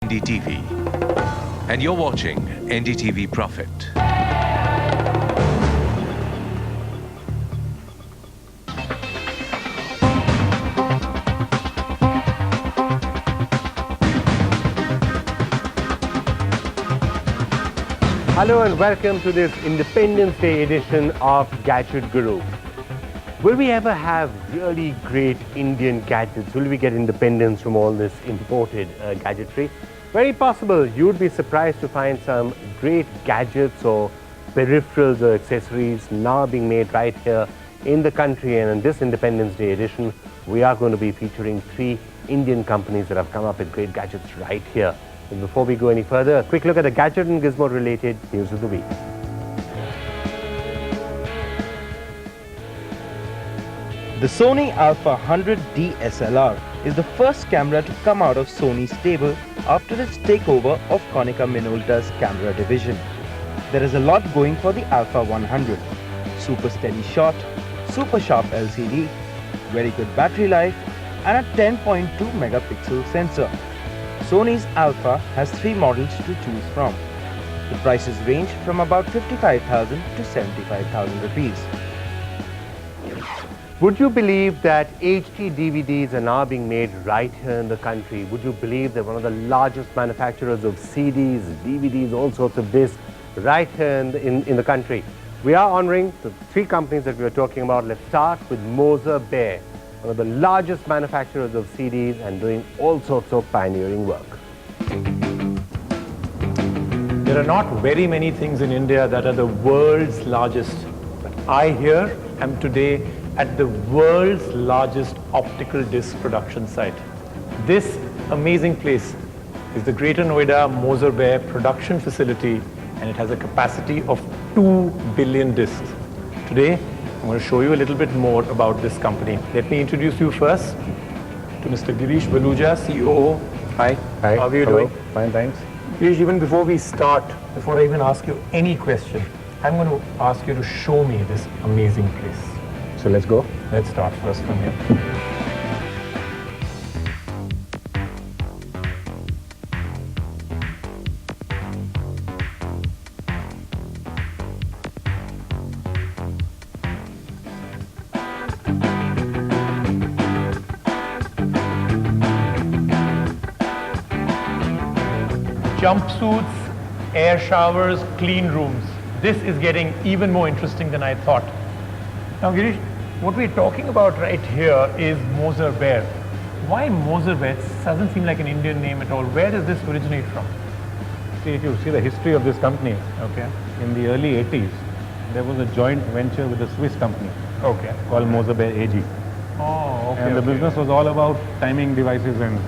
NDTV, and you're watching NDTV Profit. Hello and welcome to this Independence Day edition of Gadget Guru. Will we ever have really great Indian gadgets? Will we get independence from all this imported gadgetry? Very possible. You would be surprised to find some great gadgets or peripherals or accessories now being made right here in the country. And in this Independence Day edition, we are going to be featuring 3 Indian companies that have come up with great gadgets right here. And before we go any further, a quick look at the gadget and gizmo related news of the week. The Sony Alpha 100 DSLR is the first camera to come out of Sony's stable after its takeover of Konica Minolta's camera division. There is a lot going for the Alpha 100. Super steady shot, super sharp LCD, very good battery life and a 10.2 megapixel sensor. Sony's Alpha has 3 models to choose from. The prices range from about 55,000 to 75,000 rupees. Would you believe that HD DVDs are now being made right here in the country? Would you believe that one of the largest manufacturers of CDs, DVDs, all sorts of discs right here in the country? We are honoring the 3 companies that we are talking about. Let's start with Moser Bear, one of the largest manufacturers of CDs and doing all sorts of pioneering work. There are not very many things in India that are the world's largest. But I here am today at the world's largest optical disc production site. This amazing place is the Greater Noida Moser Bear production facility, and it has a capacity of 2 billion discs. Today, I'm going to show you a little bit more about this company. Let me introduce you first to Mr. Girish Baluja, COO. Hi. Hi. How are you Hello. doing? Fine, thanks. Girish, even before we start, before I even ask you any question, I'm going to ask you to show me this amazing place. So let's go. Let's start first from here. Jumpsuits, air showers, clean rooms. This is getting even more interesting than I thought. Now, Girish, what we're talking about right here is Moser Bear. Why Moser Bear? It doesn't seem like an Indian name at all. Where does this originate from? See, if you see the history of this company, Okay. in the early 80s, there was a joint venture with a Swiss company Okay. called Moser Bear AG. Oh, okay. And the okay. business was all about timing devices and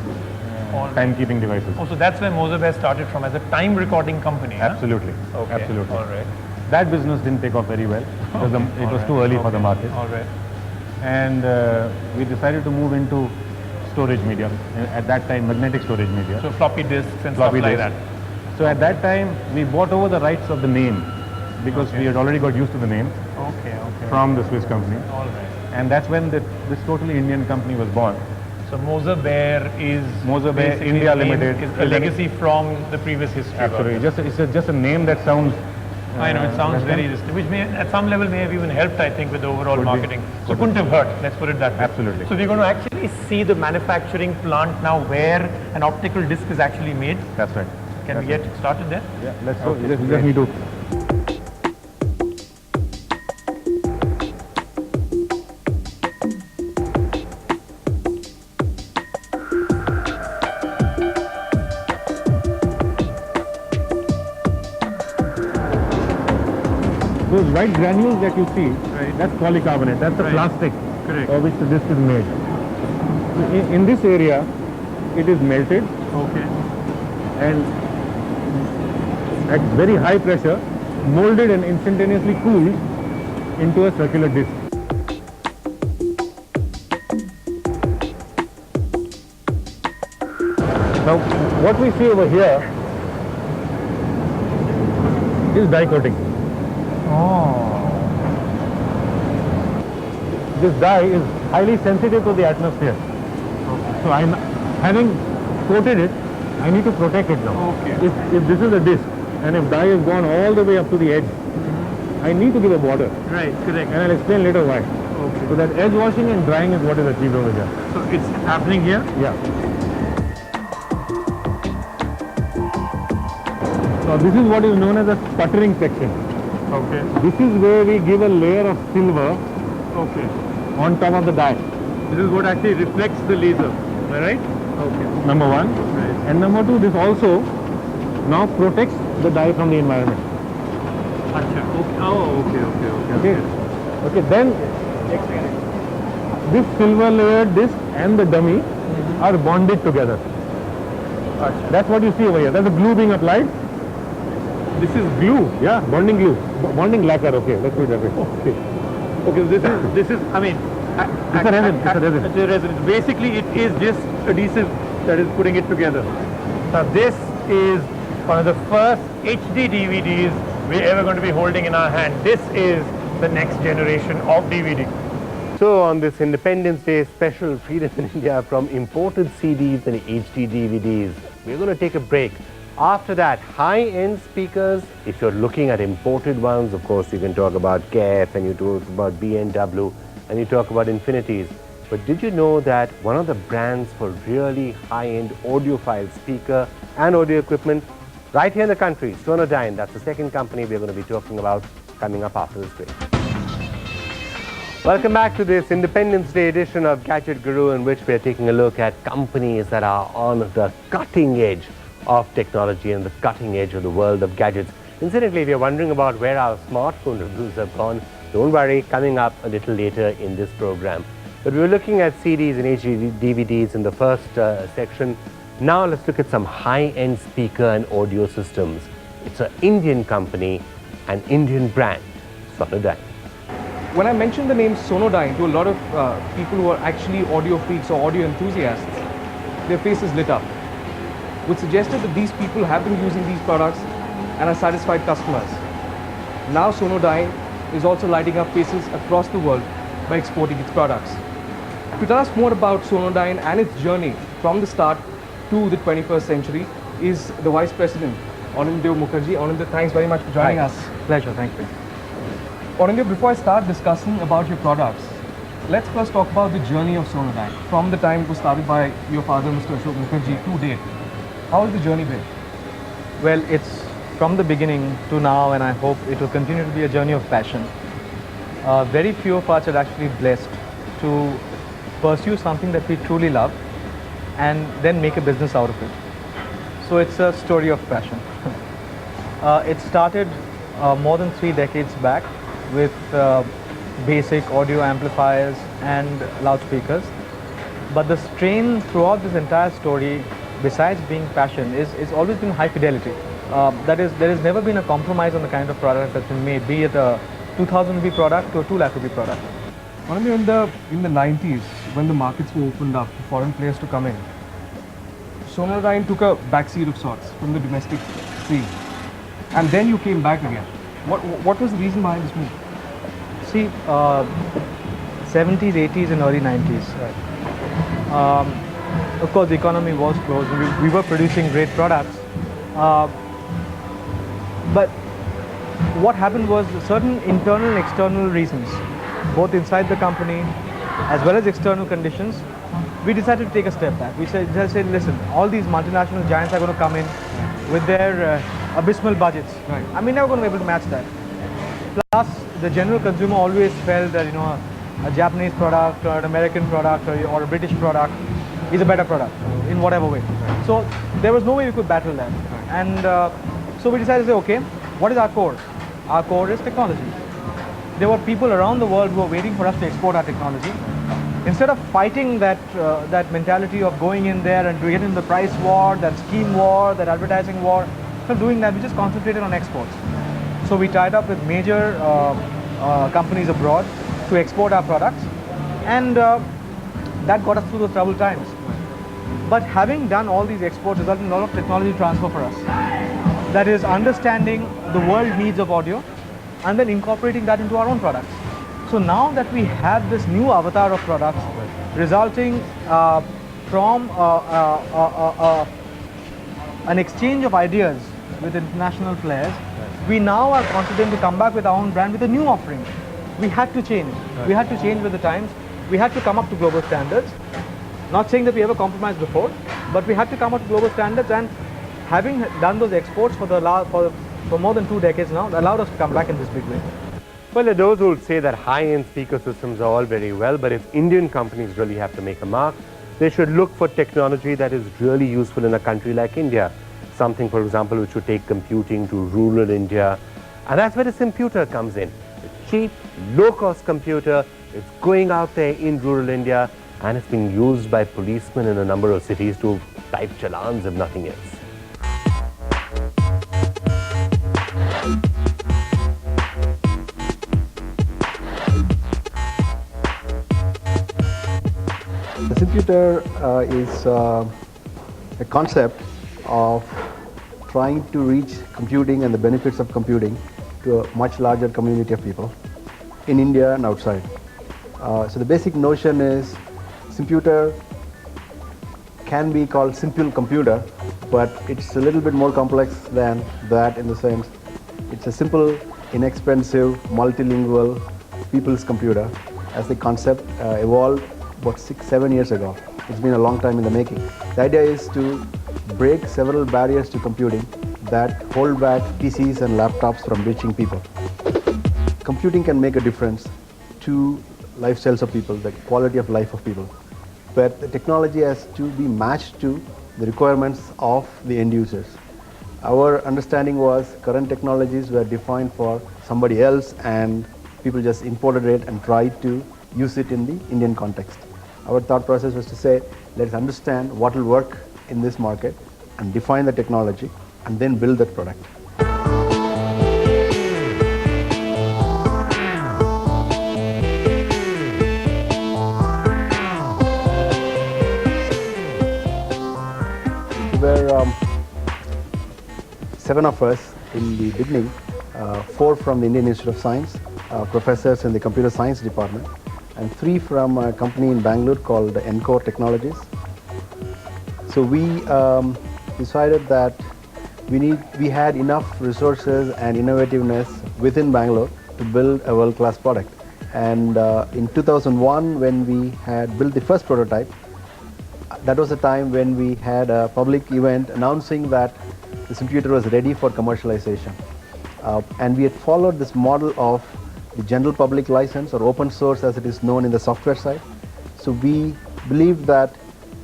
All right. timekeeping devices. Oh, so that's where Moser Bear started from, as a time recording company. Huh? Absolutely. Okay. Absolutely. All right. That business didn't take off very well because it was too early for the market. All right. And we decided to move into storage media. At that time, magnetic storage media. So floppy disks and Floppy stuff like disks. that. So at that time, we bought over the rights of the name because we had already got used to the name Okay. Okay. from the Swiss company. All right. And that's when this totally Indian company was born. So Moser Bear is Moser Bear basically India name- Limited is a legacy from the previous history. of Absolutely. it. It's just a name that sounds... I know, it sounds very distinct, which may, at some level may have even helped, I think, with the overall marketing. So couldn't have hurt, let's put it that way. Absolutely. So we're going to actually see the manufacturing plant now where an optical disc is actually made. That's right. Can we get started there? Yeah, let's go. Okay, Just need to... Those white granules that you see, that's polycarbonate. That's the Right. plastic Correct. of which the disc is made. In this area, it is melted Okay. and at very high pressure, molded and instantaneously cooled into a circular disc. Now, what we see over here is die coating. Oh. This dye is highly sensitive to the atmosphere. So I'm having coated it I need to protect it now. Okay. If this is a disc, and if dye has gone all the way up to the edge, I need to give a border. Right, correct. And I'll explain later why. Okay. So that edge washing and drying is what is achieved over here. So it's happening here? Yeah. Now this is what is known as a sputtering section. Okay. This is where we give a layer of silver Okay. on top of the dye. This is what actually reflects the laser. Am I right? Okay. Number one. Right. And number two, this also now protects the dye from the environment. Acha. Okay. Oh, okay. Okay, then this silver layered disc and the dummy are bonded together. Acha. That's what you see over here. That's the glue being applied. This is glue. Yeah, bonding glue. Bonding lacquer, okay, let's put it that way. Okay. Okay, this is, I mean, It's a resin, it's a resin. It's a resin. Basically, it is just adhesive that is putting it together. Now, this is one of the first HD DVDs we're ever going to be holding in our hand. This is the next generation of DVD. So on this Independence Day special Freedom in India from imported CDs and HD DVDs, we're going to take a break. After that, high-end speakers, if you're looking at imported ones, of course you can talk about KEF and you talk about B&W and you talk about Infinities. But did you know that one of the brands for really high-end audiophile speaker and audio equipment right here in the country, Sonudyne, that's the second company we're going to be talking about coming up after this break. Welcome back to this Independence Day edition of Gadget Guru, in which we're taking a look at companies that are on the cutting edge of technology and the cutting edge of the world of gadgets. Incidentally, if you're wondering about where our smartphone reviews have gone, don't worry, coming up a little later in this program. But we were looking at CDs and HD DVDs in the first section. Now let's look at some high-end speaker and audio systems. It's an Indian company, an Indian brand, Sonudyne. When I mentioned the name Sonudyne to a lot of people who are actually audio freaks or audio enthusiasts, their faces lit up, which suggested that these people have been using these products and are satisfied customers. Now Sonudyne is also lighting up faces across the world by exporting its products. To tell us more about Sonudyne and its journey from the start to the 21st century is the Vice President, Anindya Mukherjee. Anindya, thanks very much for joining us. Pleasure, thank you. Anindya, before I start discussing about your products, let's first talk about the journey of Sonudyne. From the time it was started by your father, Mr. Ashok Mukherjee, to date. How has the journey been? Well, it's from the beginning to now, and I hope it will continue to be a journey of passion. Very few of us are actually blessed to pursue something that we truly love and then make a business out of it. So it's a story of passion. It started more than 3 decades back with basic audio amplifiers and loudspeakers. But the strain throughout this entire story, besides being passion, is always been high fidelity. That is, there has never been a compromise on the kind of product that's been made, be it a 2000 rupee product or a 2 lakh rupee product. Anindya, in the 90s, when the markets were opened up for foreign players to come in, Sonudyne took a backseat of sorts from the domestic scene. And then you came back again. What was the reason behind this move? See, 70s, 80s and early 90s. Of course, the economy was closed. We were producing great products. But what happened was certain internal and external reasons, both inside the company as well as external conditions. We decided to take a step back. We said, listen, all these multinational giants are going to come in with their abysmal budgets. Right. I mean, never going to be able to match that. Plus, the general consumer always felt that, a Japanese product or an American product or a British product is a better product in whatever way. Right. So there was no way we could battle that. Right. And so we decided to say, okay, what is our core? Our core is technology. There were people around the world who were waiting for us to export our technology. Instead of fighting that mentality of going in there and getting into the price war, that scheme war, that advertising war, instead of doing that, we just concentrated on exports. So we tied up with major companies abroad to export our products, and that got us through those troubled times. But having done all these exports resulted in a lot of technology transfer for us. That is, understanding the world needs of audio and then incorporating that into our own products. So now that we have this new avatar of products an exchange of ideas with international players, we now are confident to come back with our own brand with a new offering. We had to change. We had to change with the times. We had to come up to global standards. Not saying that we ever compromised before, but we had to come up to global standards, and having done those exports for more than 2 decades now, allowed us to come back in this big way. Well, there are those who will say that high-end speaker systems are all very well, but if Indian companies really have to make a mark, they should look for technology that is really useful in a country like India. Something, for example, which would take computing to rural India. And that's where the computer comes in. A cheap, low-cost computer. It's going out there in rural India, and it's being used by policemen in a number of cities to type challans, if nothing else. The computer is a concept of trying to reach computing and the benefits of computing to a much larger community of people in India and outside. So the basic notion is computer can be called simple computer, but it's a little bit more complex than that, in the sense it's a simple, inexpensive, multilingual people's computer as the concept evolved about 6-7 years ago. It's been a long time in the making. The idea is to break several barriers to computing that hold back PCs and laptops from reaching people. Computing can make a difference to lifestyles of people, the quality of life of people. But the technology has to be matched to the requirements of the end users. Our understanding was current technologies were defined for somebody else, and people just imported it and tried to use it in the Indian context. Our thought process was to say, let's understand what will work in this market and define the technology and then build that product. There were 7 of us in the beginning, 4 from the Indian Institute of Science, professors in the computer science department, and 3 from a company in Bangalore called Encore Technologies. So we decided that we had enough resources and innovativeness within Bangalore to build a world-class product. And in 2001, when we had built the first prototype, that was the time when we had a public event announcing that the computer was ready for commercialization. And we had followed this model of the general public license, or open source as it is known in the software side. So we believe that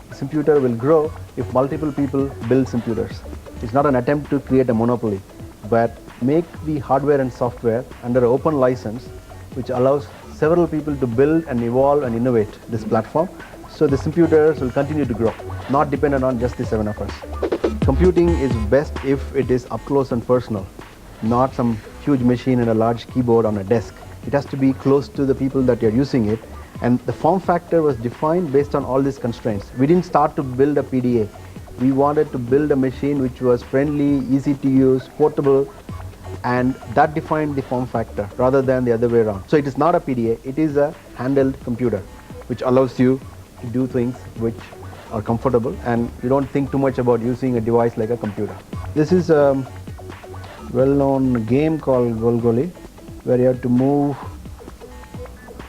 the computer will grow if multiple people build computers. It's not an attempt to create a monopoly, but make the hardware and software under an open license, which allows several people to build and evolve and innovate this platform. So the computers will continue to grow, not dependent on just the 7 of us. Computing is best if it is up close and personal, not some huge machine and a large keyboard on a desk. It has to be close to the people that are using it. And the form factor was defined based on all these constraints. We didn't start to build a PDA. We wanted to build a machine which was friendly, easy to use, portable, and that defined the form factor rather than the other way around. So it is not a PDA, it is a handheld computer which allows you to do things which are comfortable, and you don't think too much about using a device like a computer. This is a well-known game called Golgoli, where you have to move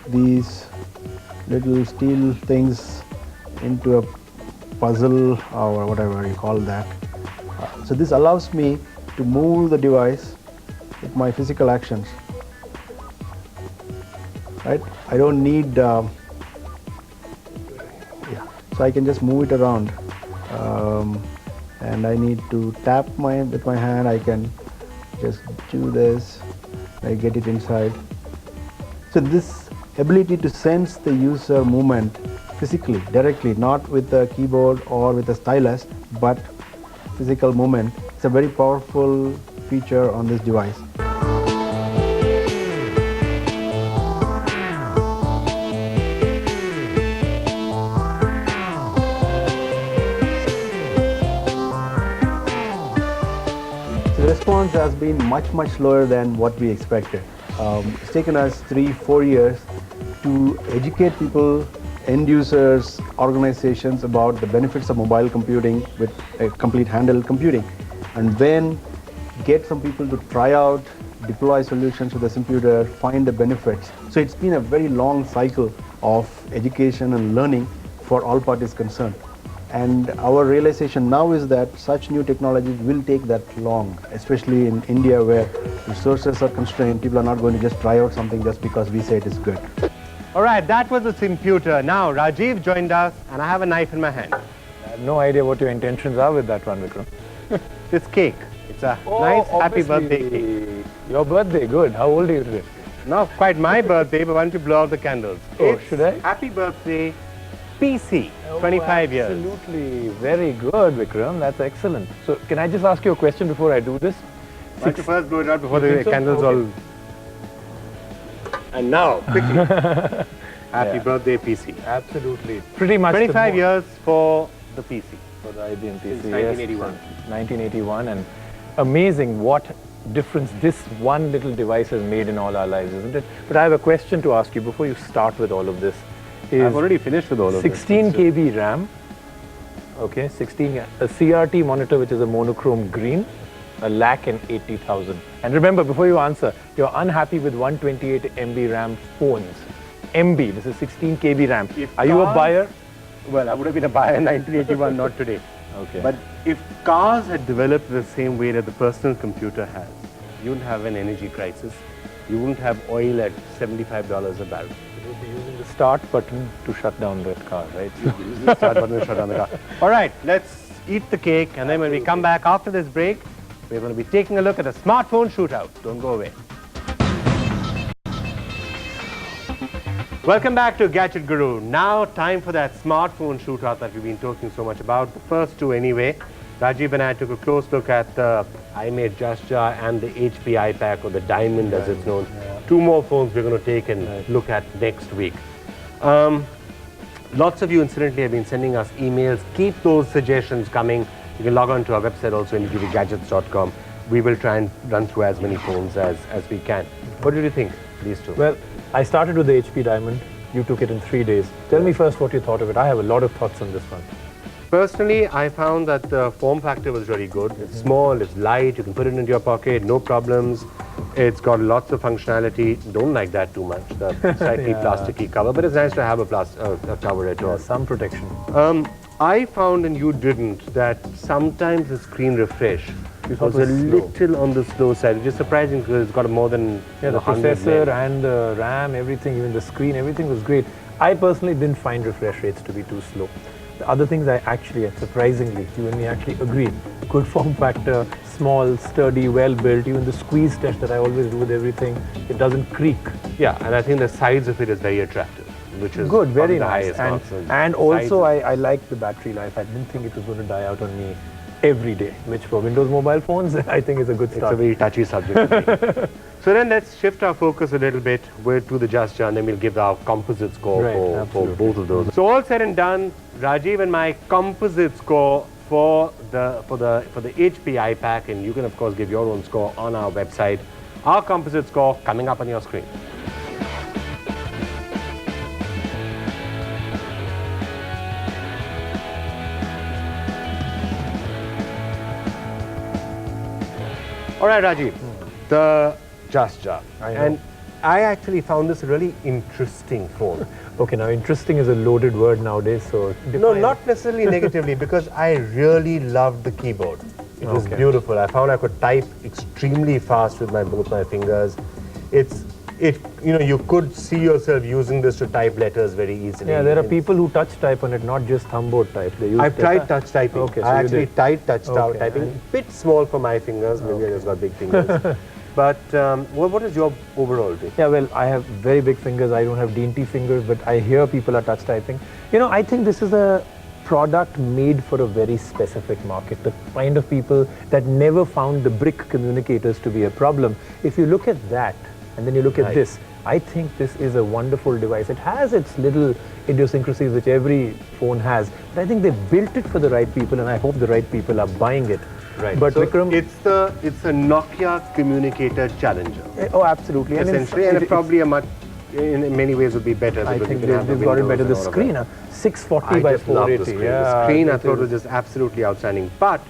these little steel things into a puzzle or whatever you call that. So this allows me to move the device with my physical actions. Right? I don't need so I can just move it around, and I need to tap with my hand. I can just do this, I get it inside. So this ability to sense the user movement physically, directly, not with a keyboard or with a stylus, but physical movement, it's a very powerful feature on this device. The response has been much slower than what we expected. It's taken us 3-4 years to educate people end users, organizations about the benefits of mobile computing with a complete handheld computing, and then get some people to try out, deploy solutions with the computer, find the benefits. So it's been a very long cycle of education and learning for all parties concerned. And our realization now is that such new technologies will take that long, especially in India where resources are constrained. People are not going to just try out something just because we say it is good. All right, that was the computer. Now, Rajiv joined us, and I have a knife in my hand. I have no idea what your intentions are with that one, Vikram. This cake. It's a nice happy birthday cake. Your birthday, good. How old are you today? Not quite my birthday, but why don't you blow out the candles? Oh, should I? Happy birthday, PC, 25 years. Absolutely. Very good, Vikram. That's excellent. So, can I just ask you a question before I do this? Why don't you first blow it out before You the think so? candles Okay. all... And now, quickly. Happy birthday, PC. Absolutely. Pretty much 25 years for the PC. for the IBM PC. Since 1981. 1981, and amazing what difference this one little device has made in all our lives, isn't it? But I have a question to ask you before you start with all of this. I've already finished with all of 16 this. KB RAM, okay, a CRT monitor which is a monochrome green, 1,80,000. And remember, before you answer, you're unhappy with 128 MB RAM phones. MB, this is 16 KB RAM. Are you a buyer? Well, I would have been a buyer in 1981, not today. Okay. But if cars had developed the same way that the personal computer has, you wouldn't have an energy crisis. You wouldn't have oil at $75 a barrel. You would be using the start button to shut down that car, right? Start button to shut down the car. All right, let's eat the cake, and then when we come back after this break, we're going to be taking a look at a smartphone shootout. Don't go away. Welcome back to Gadget Guru. Now time for that smartphone shootout that we've been talking so much about. The first two anyway. Rajiv and I took a close look at the iMate Jasja and the HP iPack, or the Diamond as it's known. Yeah. Two more phones we're going to take and look at next week. Lots of you incidentally have been sending us emails. Keep those suggestions coming. You can log on to our website also, indietvgadgets.com. We will try and run through as many phones as we can. What did you think, these two? Well, I started with the HP Diamond. You took it in 3 days. Tell me first what you thought of it. I have a lot of thoughts on this one. Personally, I found that the form factor was really good. It's small, it's light, you can put it into your pocket, no problems. It's got lots of functionality. Don't like that too much, the slightly plasticky cover, but it's nice to have a cover at all. Some protection. I found, and you didn't, that sometimes the screen refresh was was a slow. little on the slow side, which is surprising because it's got more than Yeah, the 100 processor meg. and the RAM, everything, even the screen, everything was great. I personally didn't find refresh rates to be too slow. The other things I actually, surprisingly, you and me actually agreed. Good form factor, small, sturdy, well built. Even the squeeze test that I always do with everything, it doesn't creak. Yeah, and I think the size of it is very attractive, which is Good, very probably the nice. highest And, marks. So and size also, is- I like the battery life. I didn't think it was going to die out on me every day, which for Windows mobile phones, I think is a good It's start. a very touchy subject. to me. So then let's shift our focus a little bit to the Jasja, and then we'll give our composite score Right, for absolutely. both of those. So all said and done, Rajiv and my composite score for the HP iPack, and you can of course give your own score on our website. Our composite score coming up on your screen. All right, Rajiv, the Jasja. I know. And I actually found this a really interesting phone. Okay, now interesting is a loaded word nowadays, so No, define- not necessarily negatively, because I really loved the keyboard. It was Okay. beautiful. I found I could type extremely fast with both my fingers. You could see yourself using this to type letters very easily. Yeah, there are It's- people who touch type on it, not just thumbboard type. They use I've tried touch typing. Okay, so I you actually did. tried touch Okay, typing. and- Bit small for my fingers. Maybe I just got big fingers. But what is your overall take? Yeah, well, I have very big fingers. I don't have dainty fingers, but I hear people are touch typing. You know, I think this is a product made for a very specific market, the kind of people that never found the brick communicators to be a problem. If you look at that, and then you look at Right. this, I think this is a wonderful device. It has its little idiosyncrasies, which every phone has, but I think they built it for the right people, and I hope the right people are buying it. Right. But so Vikram, it's a Nokia communicator challenger. oh, absolutely. And in Essentially, and it- probably a much in many ways would be better. I because think you can have they've the got it windows better. and The all of screen, that. 640 I by just love the 480. screen. Yeah, The screen I it thought is. was just absolutely outstanding. But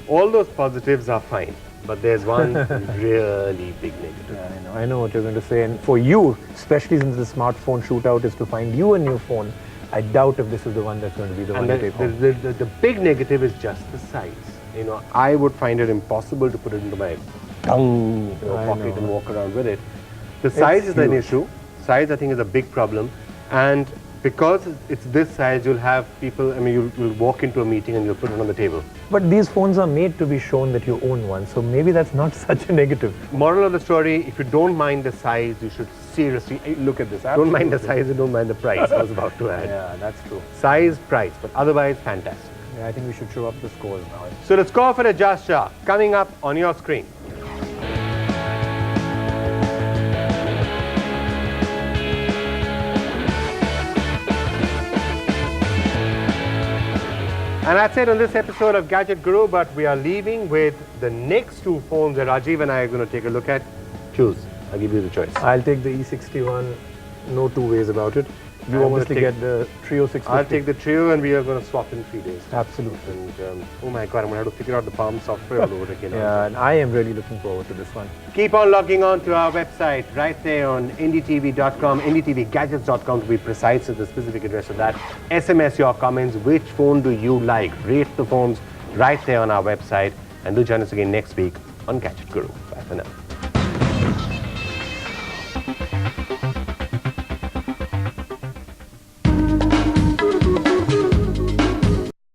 all those positives are fine. But there's one really big negative. Yeah, I know what you're going to say. And for you, especially since the smartphone shootout is to find you a new phone, I doubt if this is the one that's going to be the one And you take home. the big negative is just the size. You know, I would find it impossible to put it into my tongue, pocket and walk around with it. The size is an issue. Size, I think, is a big problem. And because it's this size, you'll have people, I mean, you'll walk into a meeting and you'll put it on the table. But these phones are made to be shown that you own one, so maybe that's not such a negative. Moral of the story, if you don't mind the size, you should seriously look at this. Don't mind the size and don't mind the price, I was about to add. Yeah, that's true. Size, price, but otherwise, fantastic. Yeah, I think we should show up the scores now. So the score for the Just Shah coming up on your screen. And that's it on this episode of Gadget Guru, but we are leaving with the next two phones that Rajiv and I are going to take a look at. Choose. I'll give you the choice. I'll take the E61, no two ways about it. You I'm obviously gonna get the Trio 650. I'll take the Trio and we are going to swap in 3 days. Absolutely. And oh my God, I'm going to have to figure out the Palm software all over again. Yeah, and I am really looking forward to this one. Keep on logging on to our website right there on ndtv.com, ndtvgadgets.com to be precise at the specific address of that. SMS your comments. Which phone do you like? Rate the phones right there on our website. And do join us again next week on Gadget Guru. Bye for now.